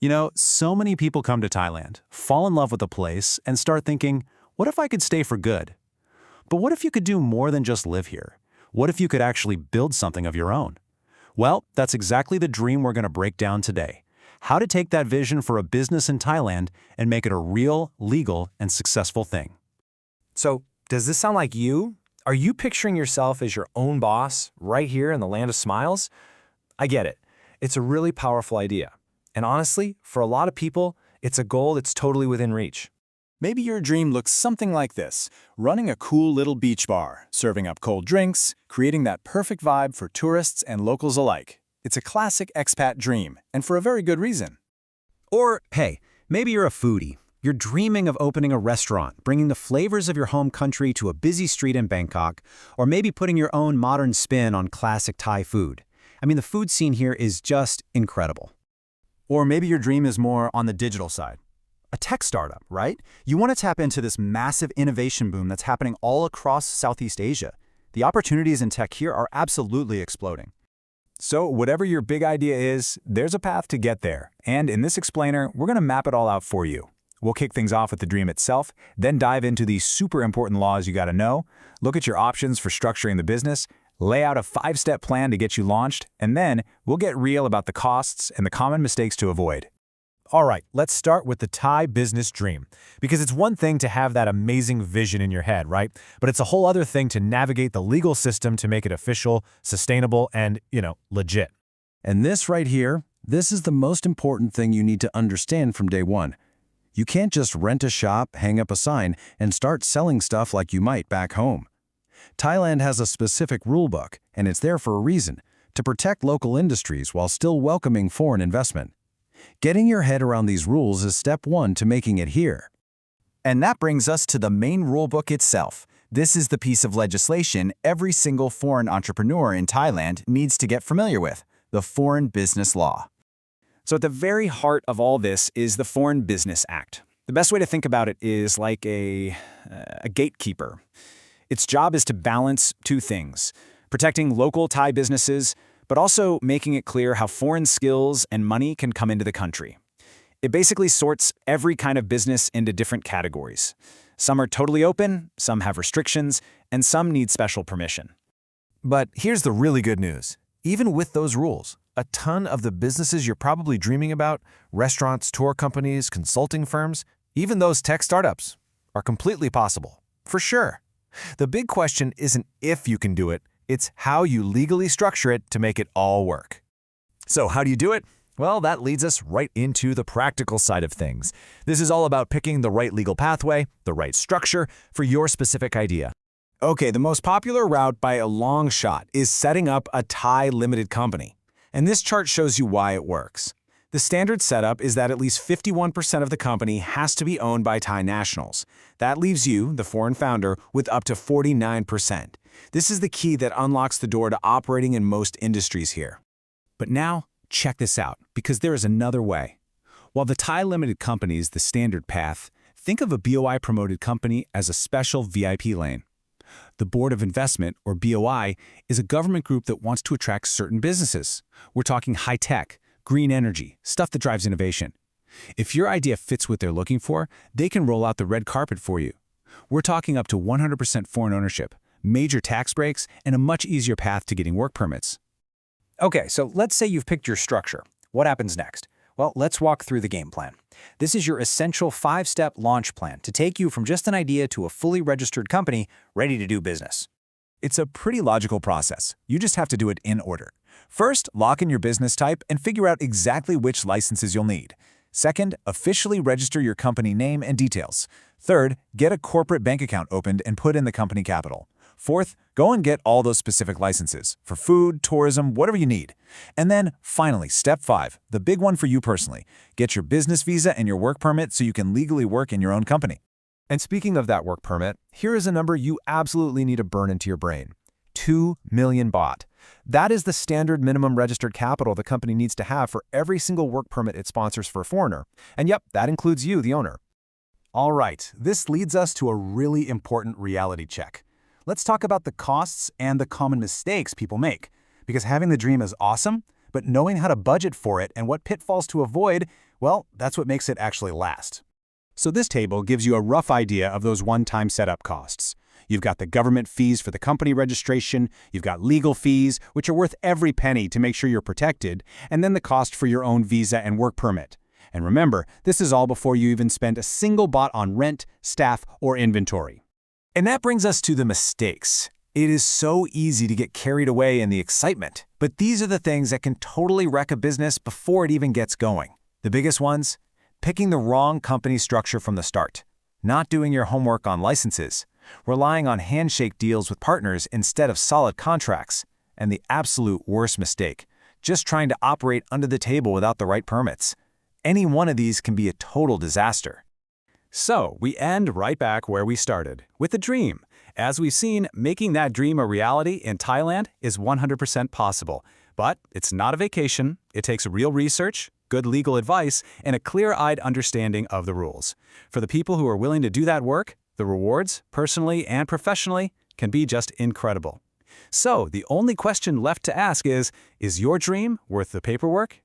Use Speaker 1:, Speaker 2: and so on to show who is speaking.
Speaker 1: So many people come to Thailand, fall in love with a place, and start thinking, what if I could stay for good? But what if you could do more than just live here? What if you could actually build something of your own? Well, that's exactly the dream we're going to break down today. How to take that vision for a business in Thailand and make it a real, legal, and successful thing.
Speaker 2: So, does this sound like you? Are you picturing yourself as your own boss, right here in the land of smiles? I get it. It's a really powerful idea. And honestly, for a lot of people, it's a goal that's totally within reach.
Speaker 3: Maybe your dream looks something like this: running a cool little beach bar, serving up cold drinks, creating that perfect vibe for tourists and locals alike. It's a classic expat dream, and for a very good reason.
Speaker 4: Or, hey, maybe you're a foodie. You're dreaming of opening a restaurant, bringing the flavors of your home country to a busy street in Bangkok, or maybe putting your own modern spin on classic Thai food. I mean, the food scene here is just incredible.
Speaker 3: Or maybe your dream is more on the digital side. A tech startup, right? You want to tap into this massive innovation boom that's happening all across Southeast Asia. The opportunities in tech here are absolutely exploding. So whatever your big idea is, there's a path to get there. And in this explainer, we're going to map it all out for you. We'll kick things off with the dream itself, then dive into these super important laws you got to know, look at your options for structuring the business, lay out a 5-step plan to get you launched, and then we'll get real about the costs and the common mistakes to avoid.
Speaker 2: All right, let's start with the Thai business dream, because it's one thing to have that amazing vision in your head, right? But it's a whole other thing to navigate the legal system to make it official, sustainable, and, legit.
Speaker 5: And this right here, this is the most important thing you need to understand from day one. You can't just rent a shop, hang up a sign, and start selling stuff like you might back home. Thailand has a specific rulebook, and it's there for a reason, to protect local industries while still welcoming foreign investment. Getting your head around these rules is step one to making it here.
Speaker 3: And that brings us to the main rulebook itself. This is the piece of legislation every single foreign entrepreneur in Thailand needs to get familiar with, the Foreign Business Law. So at the very heart of all this is the Foreign Business Act. The best way to think about it is like a gatekeeper. Its job is to balance two things: protecting local Thai businesses, but also making it clear how foreign skills and money can come into the country. It basically sorts every kind of business into different categories. Some are totally open, some have restrictions, and some need special permission.
Speaker 2: But here's the really good news. Even with those rules, a ton of the businesses you're probably dreaming about, restaurants, tour companies, consulting firms, even those tech startups, are completely possible. For sure. The big question isn't if you can do it, it's how you legally structure it to make it all work. So how do you do it? Well, that leads us right into the practical side of things. This is all about picking the right legal pathway, the right structure for your specific idea.
Speaker 3: Okay, the most popular route by a long shot is setting up a Thai limited company. And this chart shows you why it works. The standard setup is that at least 51% of the company has to be owned by Thai nationals. That leaves you, the foreign founder, with up to 49%. This is the key that unlocks the door to operating in most industries here. But now, check this out, because there is another way. While the Thai limited company is the standard path, think of a BOI-promoted company as a special VIP lane. The Board of Investment, or BOI, is a government group that wants to attract certain businesses. We're talking high-tech, green energy, stuff that drives innovation. If your idea fits what they're looking for, they can roll out the red carpet for you. We're talking up to 100% foreign ownership, major tax breaks, and a much easier path to getting work permits.
Speaker 6: Okay, so let's say you've picked your structure. What happens next? Well, let's walk through the game plan. This is your essential 5-step launch plan to take you from just an idea to a fully registered company ready to do business.
Speaker 3: It's a pretty logical process. You just have to do it in order. First, lock in your business type and figure out exactly which licenses you'll need. Second, officially register your company name and details. Third, get a corporate bank account opened and put in the company capital. Fourth, go and get all those specific licenses for food, tourism, whatever you need. And then, finally, step 5, the big one for you personally. Get your business visa and your work permit so you can legally work in your own company.
Speaker 2: And speaking of that work permit, here is a number you absolutely need to burn into your brain. 2 million baht. That is the standard minimum registered capital the company needs to have for every single work permit it sponsors for a foreigner. And yep, that includes you, the owner.
Speaker 3: All right, this leads us to a really important reality check. Let's talk about the costs and the common mistakes people make. Because having the dream is awesome, but knowing how to budget for it and what pitfalls to avoid,
Speaker 1: Well, that's what makes it actually last.
Speaker 3: So this table gives you a rough idea of those one-time setup costs. You've got the government fees for the company registration, you've got legal fees, which are worth every penny to make sure you're protected, and then the cost for your own visa and work permit. And remember, this is all before you even spend a single baht on rent, staff, or inventory.
Speaker 2: And that brings us to the mistakes. It is so easy to get carried away in the excitement, but these are the things that can totally wreck a business before it even gets going. The biggest ones? Picking the wrong company structure from the start, not doing your homework on licenses, relying on handshake deals with partners instead of solid contracts, and the absolute worst mistake, just trying to operate under the table without the right permits. Any one of these can be a total disaster.
Speaker 3: So, we end right back where we started, with the dream. As we've seen, making that dream a reality in Thailand is 100% possible. But it's not a vacation. It takes real research, good legal advice, and a clear-eyed understanding of the rules. For the people who are willing to do that work, the rewards, personally and professionally, can be just incredible. So, the only question left to ask is your dream worth the paperwork